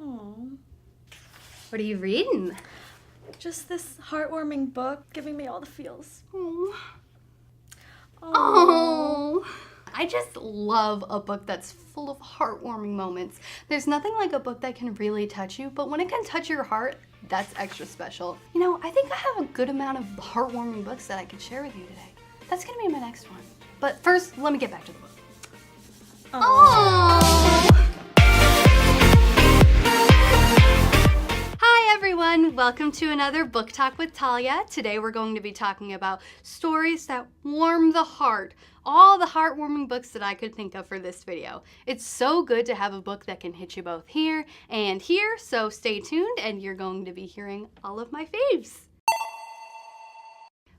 Aww. What are you reading? Just this heartwarming book giving me all the feels. Oh. I just love a book that's full of heartwarming moments. There's nothing like a book that can really touch you, but when it can touch your heart, that's extra special. You know, I think I have a good amount of heartwarming books that I could share with you today. That's gonna be my next one. But first, let me get back to the book. Hi everyone, welcome to another Book Talk with Talia. Today we're going to be talking about stories that warm the heart. All the heartwarming books that I could think of for this video. It's so good to have a book that can hit you both here and here, so stay tuned and you're going to be hearing all of my faves.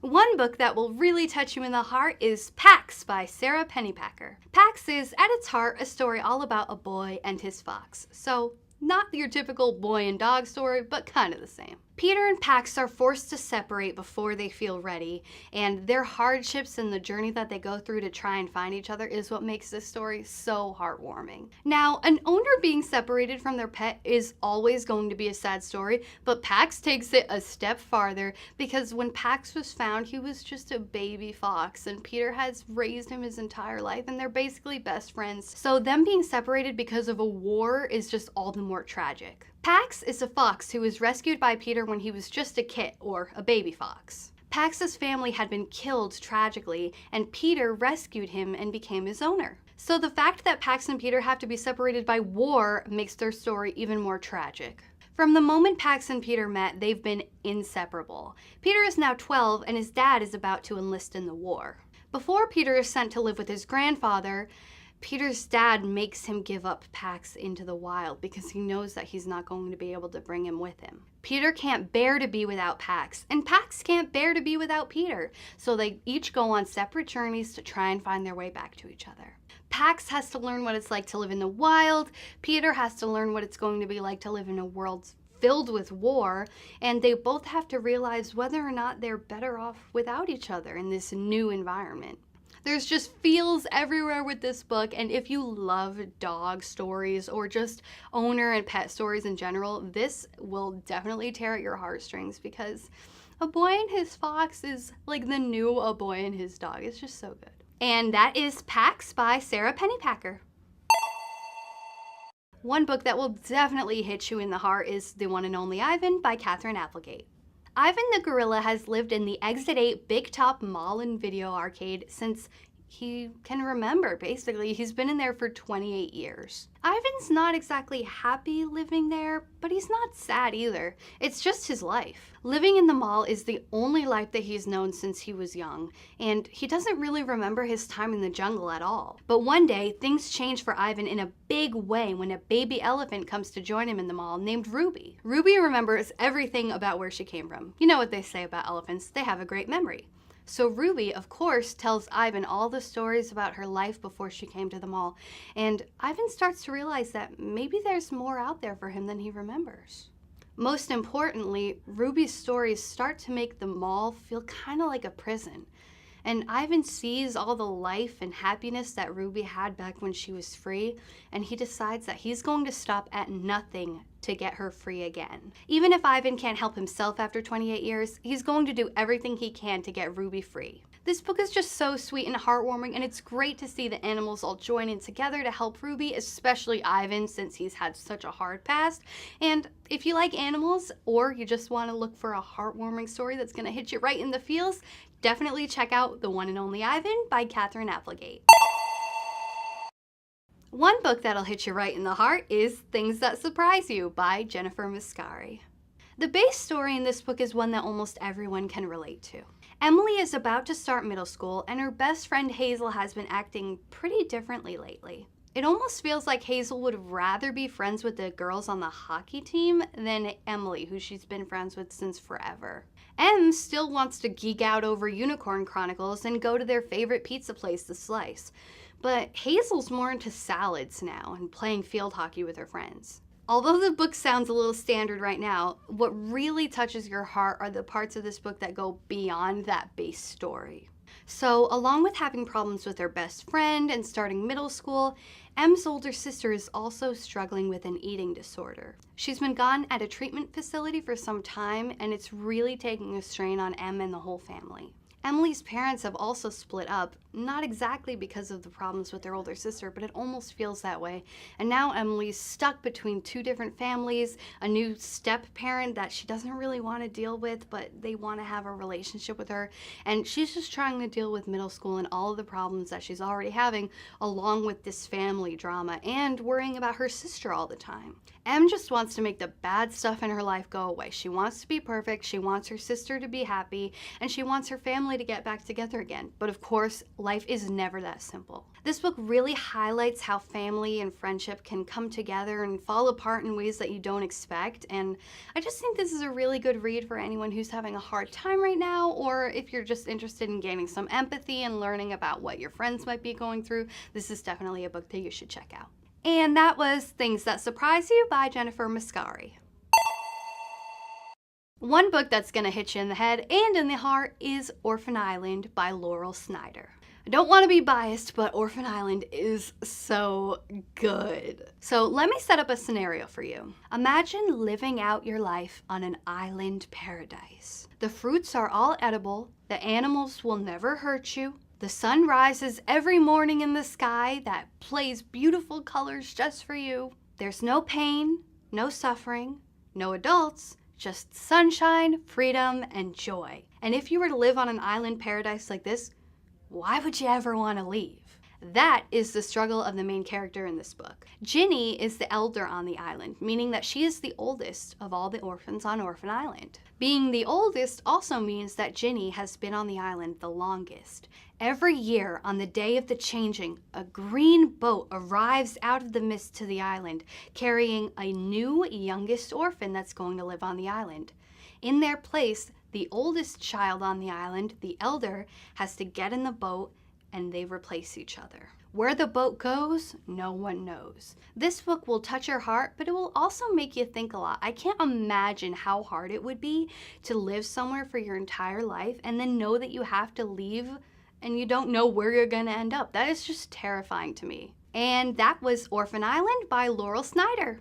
One book that will really touch you in the heart is Pax by Sarah Pennypacker. Pax is, at its heart, a story all about a boy and his fox. So, not your typical boy and dog story, but kind of the same. Peter and Pax are forced to separate before they feel ready, and their hardships and the journey that they go through to try and find each other is what makes this story so heartwarming. Now, an owner being separated from their pet is always going to be a sad story, but Pax takes it a step farther because when Pax was found, he was just a baby fox, and Peter has raised him his entire life, and they're basically best friends. So them being separated because of a war is just all the more tragic. Pax is a fox who was rescued by Peter when he was just a kit, or a baby fox. Pax's family had been killed tragically, and Peter rescued him and became his owner. So the fact that Pax and Peter have to be separated by war makes their story even more tragic. From the moment Pax and Peter met, they've been inseparable. Peter is now 12, and his dad is about to enlist in the war. Before Peter is sent to live with his grandfather, Peter's dad makes him give up Pax into the wild because he knows that he's not going to be able to bring him with him. Peter can't bear to be without Pax, and Pax can't bear to be without Peter, so they each go on separate journeys to try and find their way back to each other. Pax has to learn what it's like to live in the wild, Peter has to learn what it's going to be like to live in a world filled with war, and they both have to realize whether or not they're better off without each other in this new environment. There's just feels everywhere with this book, and if you love dog stories or just owner and pet stories in general, this will definitely tear at your heartstrings because A Boy and His Fox is like the new A Boy and His Dog. It's just so good. And that is Pax by Sarah Pennypacker. One book that will definitely hit you in the heart is The One and Only Ivan by Katherine Applegate. Ivan the gorilla has lived in the Exit 8 Big Top Mall and Video Arcade since he can remember, basically. He's been in there for 28 years. Ivan's not exactly happy living there, but he's not sad either. It's just his life. Living in the mall is the only life that he's known since he was young, and he doesn't really remember his time in the jungle at all. But one day, things change for Ivan in a big way when a baby elephant comes to join him in the mall named Ruby. Ruby remembers everything about where she came from. You know what they say about elephants, they have a great memory. So Ruby, of course, tells Ivan all the stories about her life before she came to the mall, and Ivan starts to realize that maybe there's more out there for him than he remembers. Most importantly, Ruby's stories start to make the mall feel kind of like a prison, and Ivan sees all the life and happiness that Ruby had back when she was free, and he decides that he's going to stop at nothing to get her free again. Even if Ivan can't help himself after 28 years, he's going to do everything he can to get Ruby free. This book is just so sweet and heartwarming, and it's great to see the animals all join in together to help Ruby, especially Ivan, since he's had such a hard past. And if you like animals, or you just want to look for a heartwarming story that's going to hit you right in the feels, definitely check out The One and Only Ivan by Katherine Applegate. One book that'll hit you right in the heart is Things That Surprise You by Jennifer Muscari. The base story in this book is one that almost everyone can relate to. Emily is about to start middle school, and her best friend Hazel has been acting pretty differently lately. It almost feels like Hazel would rather be friends with the girls on the hockey team than Emily, who she's been friends with since forever. Em still wants to geek out over Unicorn Chronicles and go to their favorite pizza place, The Slice. But Hazel's more into salads now and playing field hockey with her friends. Although the book sounds a little standard right now, what really touches your heart are the parts of this book that go beyond that base story. So, along with having problems with her best friend and starting middle school, Em's older sister is also struggling with an eating disorder. She's been gone at a treatment facility for some time, and it's really taking a strain on Em and the whole family. Emily's parents have also split up, not exactly because of the problems with their older sister, but it almost feels that way. And now Emily's stuck between two different families, a new step-parent that she doesn't really want to deal with, but they want to have a relationship with her. And she's just trying to deal with middle school and all of the problems that she's already having, along with this family drama and worrying about her sister all the time. Em just wants to make the bad stuff in her life go away. She wants to be perfect, she wants her sister to be happy, and she wants her family to get back together again. But of course, life is never that simple. This book really highlights how family and friendship can come together and fall apart in ways that you don't expect, and I just think this is a really good read for anyone who's having a hard time right now, or if you're just interested in gaining some empathy and learning about what your friends might be going through. This is definitely a book that you should check out. And that was Things That Surprise You by Jennifer Mascari. One book that's gonna hit you in the head and in the heart is Orphan Island by Laurel Snyder. I don't want to be biased, but Orphan Island is so good. So let me set up a scenario for you. Imagine living out your life on an island paradise. The fruits are all edible, the animals will never hurt you, the sun rises every morning in the sky that plays beautiful colors just for you. There's no pain, no suffering, no adults, just sunshine, freedom, and joy. And if you were to live on an island paradise like this, why would you ever want to leave? That is the struggle of the main character in this book. Ginny is the elder on the island, meaning that she is the oldest of all the orphans on Orphan Island. Being the oldest also means that Ginny has been on the island the longest. Every year, on the day of the changing, a green boat arrives out of the mist to the island, carrying a new youngest orphan that's going to live on the island. In their place, the oldest child on the island, the elder, has to get in the boat and they replace each other. Where the boat goes, no one knows. This book will touch your heart, but it will also make you think a lot. I can't imagine how hard it would be to live somewhere for your entire life and then know that you have to leave and you don't know where you're gonna end up. That is just terrifying to me. And that was Orphan Island by Laurel Snyder.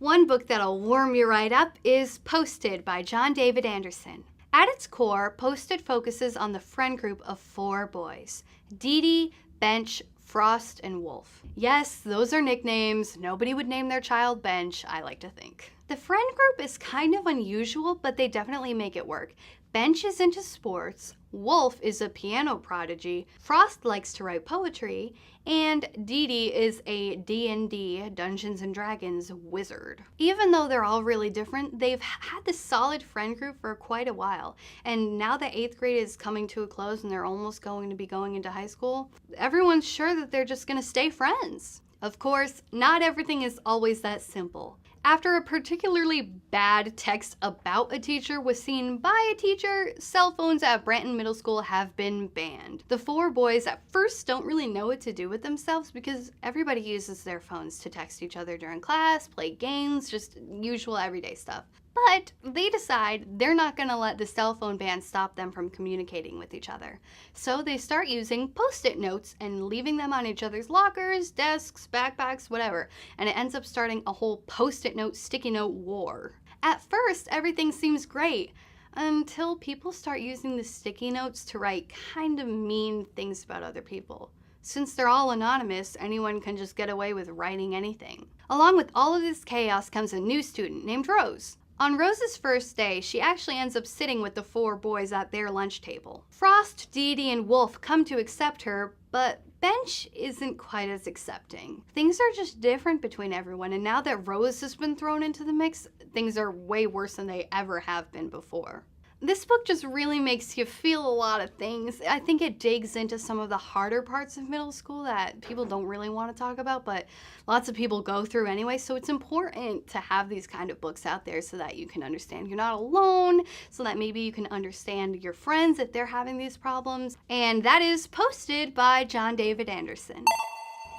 One book that'll warm you right up is Posted by John David Anderson. At its core, Posted focuses on the friend group of 4 boys: Dee Dee, Bench, Frost, and Wolf. Yes, those are nicknames. Nobody would name their child Bench, I like to think. The friend group is kind of unusual, but they definitely make it work. Bench is into sports, Wolf is a piano prodigy, Frost likes to write poetry, and Dee Dee is a D&D, Dungeons & Dragons, wizard. Even though they're all really different, they've had this solid friend group for quite a while, and now that 8th grade is coming to a close and they're almost going to be going into high school, everyone's sure that they're just gonna stay friends. Of course, not everything is always that simple. After a particularly bad text about a teacher was seen by a teacher, cell phones at Branton Middle School have been banned. The 4 boys at first don't really know what to do with themselves because everybody uses their phones to text each other during class, play games, just usual everyday stuff. But they decide they're not gonna let the cell phone ban stop them from communicating with each other. So they start using Post-it notes and leaving them on each other's lockers, desks, backpacks, whatever. And it ends up starting a whole Post-it note, sticky note war. At first, everything seems great until people start using the sticky notes to write kind of mean things about other people. Since they're all anonymous, anyone can just get away with writing anything. Along with all of this chaos comes a new student named Rose. On Rose's first day, she actually ends up sitting with the 4 boys at their lunch table. Frost, Dee Dee, and Wolf come to accept her, but Bench isn't quite as accepting. Things are just different between everyone, and now that Rose has been thrown into the mix, things are way worse than they ever have been before. This book just really makes you feel a lot of things. I think it digs into some of the harder parts of middle school that people don't really want to talk about, but lots of people go through anyway, so it's important to have these kind of books out there so that you can understand you're not alone, so that maybe you can understand your friends if they're having these problems. And that is Posted by John David Anderson.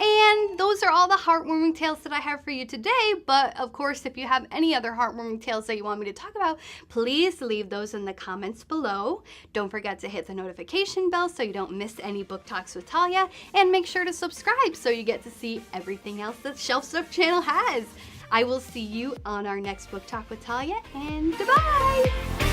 And those are all the heartwarming tales that I have for you today, but of course, if you have any other heartwarming tales that you want me to talk about, please leave those in the comments below. Don't forget to hit the notification bell so you don't miss any book talks with Talia, and make sure to subscribe so you get to see everything else that Shelf Stuff channel has. I will see you on our next book talk with Talia, and goodbye!